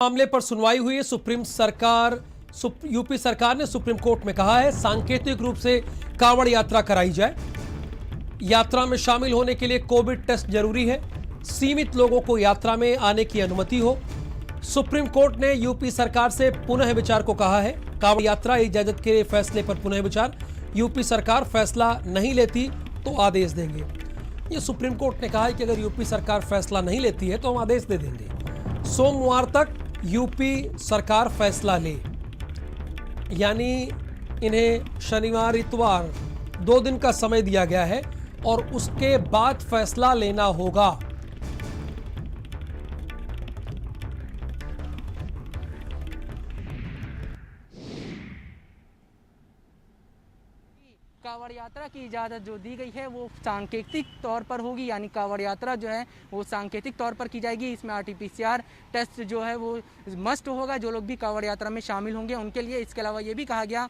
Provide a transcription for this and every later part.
मामले पर सुनवाई हुई है। यूपी सरकार ने सुप्रीम कोर्ट में कहा है सांकेतिक रूप से कांवड़ यात्रा कराई जाए। यात्रा में शामिल होने के लिए कोविड टेस्ट जरूरी है। सीमित लोगों को यात्रा में आने की अनुमति हो। सुप्रीम कोर्ट ने यूपी सरकार से पुनः विचार को कहा है। कांवड़ यात्रा इजाजत के फैसले पर पुनः विचार। यूपी सरकार फैसला नहीं लेती तो आदेश देंगे। यह सुप्रीम कोर्ट ने कहा है कि अगर यूपी सरकार फैसला नहीं लेती है तो हम आदेश दे देंगे। सोमवार तक यूपी सरकार फैसला ले, यानी इन्हें शनिवार इतवार 2 दिन का समय दिया गया है और उसके बाद फैसला लेना होगा। कांवड़ यात्रा की इजाज़त जो दी गई है वो सांकेतिक तौर पर होगी, यानी कांवड़ यात्रा जो है वो सांकेतिक तौर पर की जाएगी। इसमें RT-PCR टेस्ट जो है वो मस्ट होगा जो लोग भी कांवड़ यात्रा में शामिल होंगे उनके लिए। इसके अलावा ये भी कहा गया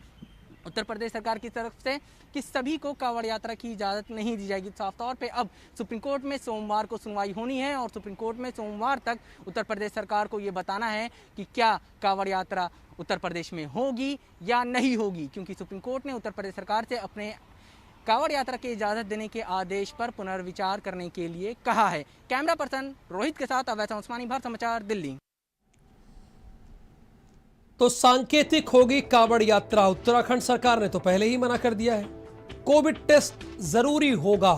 उत्तर प्रदेश सरकार की तरफ से कि सभी को कांवड़ यात्रा की इजाज़त नहीं दी जाएगी। साफ तौर पे अब सुप्रीम कोर्ट में सोमवार को सुनवाई होनी है और सुप्रीम कोर्ट में सोमवार तक उत्तर प्रदेश सरकार को ये बताना है कि क्या कांवड़ यात्रा उत्तर प्रदेश में होगी या नहीं होगी, क्योंकि सुप्रीम कोर्ट ने उत्तर प्रदेश सरकार से अपने कांवड़ यात्रा की इजाज़त देने के आदेश पर पुनर्विचार करने के लिए कहा है। कैमरा पर्सन रोहित के साथ अवैध उस्मानी, भारत समाचार, दिल्ली। तो सांकेतिक होगी कांवड़ यात्रा। उत्तराखंड सरकार ने तो पहले ही मना कर दिया है। कोविड टेस्ट जरूरी होगा।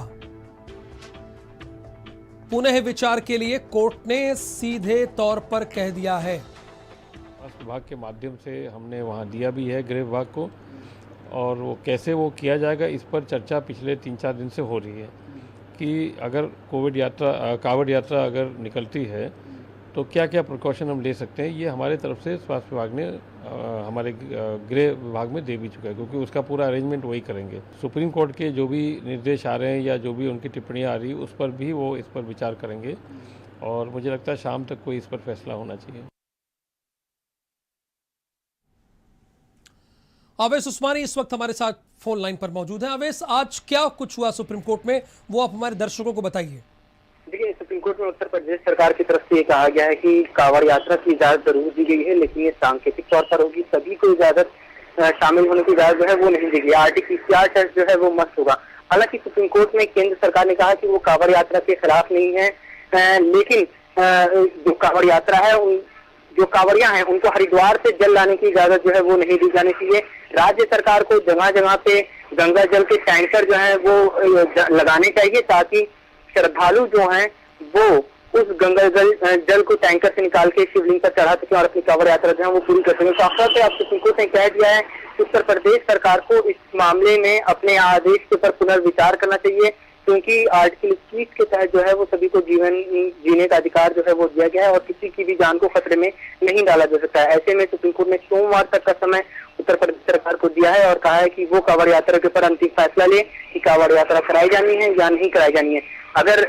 पुनः विचार के लिए कोर्ट ने सीधे तौर पर कह दिया है। स्वास्थ्य विभाग के माध्यम से हमने वहां दिया भी है गृह विभाग को, और वो कैसे वो किया जाएगा इस पर चर्चा पिछले 3-4 दिन से हो रही है कि अगर कांवड़ यात्रा अगर निकलती है तो क्या क्या प्रिकॉशन हम ले सकते हैं। ये हमारे तरफ से स्वास्थ्य विभाग ने हमारे गृह विभाग में दे भी चुका है, क्योंकि उसका पूरा अरेंजमेंट वही करेंगे। सुप्रीम कोर्ट के जो भी निर्देश आ रहे हैं या जो भी उनकी टिप्पणियाँ आ रही उस पर भी वो इस पर विचार करेंगे और मुझे लगता है शाम तक कोई इस पर फैसला होना चाहिए। अवैध उस्मानी इस वक्त हमारे साथ फोन लाइन पर मौजूद है। अवैध, आज क्या कुछ हुआ सुप्रीम कोर्ट में, वो आप हमारे दर्शकों को बताइए। देखिए, सुप्रीम कोर्ट में उत्तर प्रदेश सरकार की तरफ से ये कहा गया है कि कांवड़ यात्रा की इजाजत जरूर दी गई है, लेकिन ये सांकेतिक तौर पर होगी। सभी को इजाजत शामिल होने की इजाजत जो है वो नहीं दी गई। RT-PCR टेस्ट जो है वो मस्त होगा। हालांकि सुप्रीम कोर्ट में केंद्र सरकार ने कहा कि वो कांवड़ यात्रा के खिलाफ नहीं है, लेकिन जो कांवड़ यात्रा है, जो कांवड़ियां हैं उनको हरिद्वार से जल लाने की इजाजत जो है वो नहीं दी जानी चाहिए। राज्य सरकार को जगह जगह पे गंगा जल के टैंकर जो है वो लगाने चाहिए, ताकि श्रद्धालु जो हैं वो उस गंगा जल को टैंकर से निकाल के शिवलिंग पर चढ़ा सके और अपनी कांवड़ यात्रा जो है वो पूरी कर सके। साफ से अब सुप्रीम कोर्ट ने कह दिया है कि उत्तर प्रदेश सरकार को इस मामले में अपने आदेश के ऊपर पुनर्विचार करना चाहिए, क्योंकि आर्टिकल 21 के तहत जो है वो सभी को जीवन जीने का अधिकार जो है वो दिया गया है और किसी की भी जान को खतरे में नहीं डाला जा सकता है। ऐसे में सुप्रीम कोर्ट ने सोमवार तक का समय उत्तर प्रदेश सरकार को दिया है और कहा है कि वो कांवड़ यात्रा के ऊपर अंतिम फैसला ले कि कांवड़ यात्रा कराई जानी है या नहीं कराई जानी है। अगर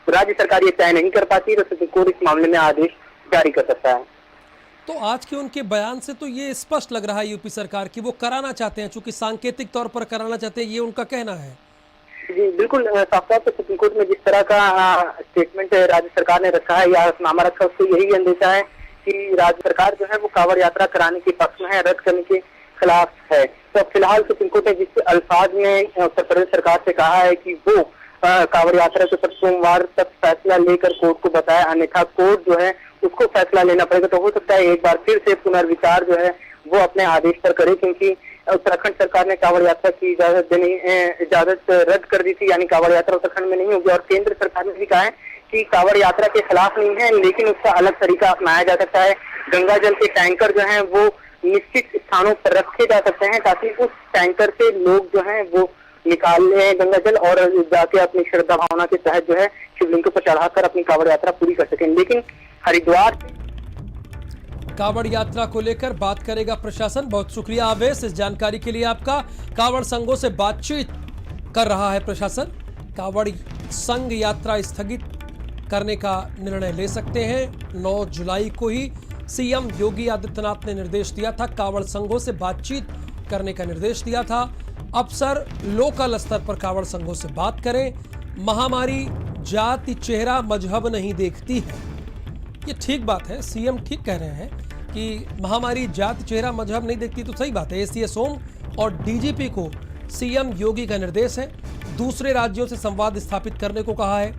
राज्य सरकार ये तय नहीं कर पाती तो सुप्रीम कोर्ट इस मामले में आदेश जारी कर सकता है। तो आज के उनके बयान से तो ये स्पष्ट लग रहा है यूपी सरकार की वो कराना चाहते हैं, चूंकि सांकेतिक तौर पर कराना चाहते हैं, ये उनका कहना है। जी बिल्कुल, साफ तौर पर सुप्रीम कोर्ट में जिस तरह का स्टेटमेंट राज्य सरकार ने रखा है या नामा रखा है, उसको यही अंदेशा है कि राज्य सरकार जो है वो कांवड़ यात्रा कराने के पक्ष में है, रद्द करने के खिलाफ है। तो फिलहाल सुप्रीम कोर्ट ने जिस अल्फाज में उत्तर प्रदेश सरकार से कहा है कि वो कांवड़ यात्रा के ऊपर सोमवार तक फैसला लेकर कोर्ट को बताया, अन्यथा कोर्ट जो है उसको फैसला लेना पड़ेगा। तो हो सकता है एक बार फिर से पुनर्विचार जो है वो अपने आदेश पर करे, क्योंकि उत्तराखंड सरकार ने कांवड़ यात्रा की इजाजत रद्द कर दी थी, यानी कांवड़ यात्रा उत्तराखंड में नहीं होगी। और केंद्र सरकार ने भी कहा है कि कांवड़ यात्रा के खिलाफ नहीं है, लेकिन उसका अलग तरीका अपनाया जा सकता है। गंगा जल के टैंकर जो हैं वो निश्चित स्थानों पर रखे जा सकते हैं, ताकि उस टैंकर से लोग जो हैं वो निकाल ले गंगा जल और जाके अपनी श्रद्धा भावना के तहत जो है शिवलिंग पर चढ़ाकर अपनी कांवड़ यात्रा पूरी कर सकें। लेकिन हरिद्वार कांवड़ यात्रा को लेकर बात करेगा प्रशासन। बहुत शुक्रिया अवैध, इस जानकारी के लिए आपका। कांवड़ संघों से बातचीत कर रहा है प्रशासन। कांवड़ संघ यात्रा स्थगित करने का निर्णय ले सकते हैं। 9 जुलाई को ही सीएम योगी आदित्यनाथ ने निर्देश दिया था, कांवड़ संघों से बातचीत करने का निर्देश दिया था। अफसर लोकल स्तर पर कांवड़ संघों से बात करें। महामारी जाति, चेहरा, मजहब नहीं देखती है। ये ठीक बात है, सीएम ठीक कह रहे हैं कि महामारी जात, चेहरा, मजहब नहीं देखती, तो सही बात है। एसीएस ओम और डीजीपी को सीएम योगी का निर्देश है, दूसरे राज्यों से संवाद स्थापित करने को कहा है।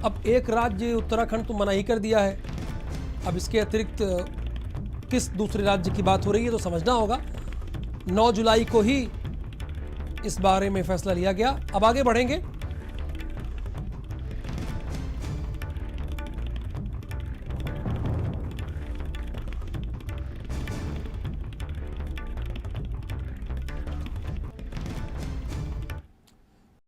अब एक राज्य उत्तराखंड तो मना ही कर दिया है, अब इसके अतिरिक्त किस दूसरे राज्य की बात हो रही है तो समझना होगा। 9 जुलाई को ही इस बारे में फैसला लिया गया। अब आगे बढ़ेंगे।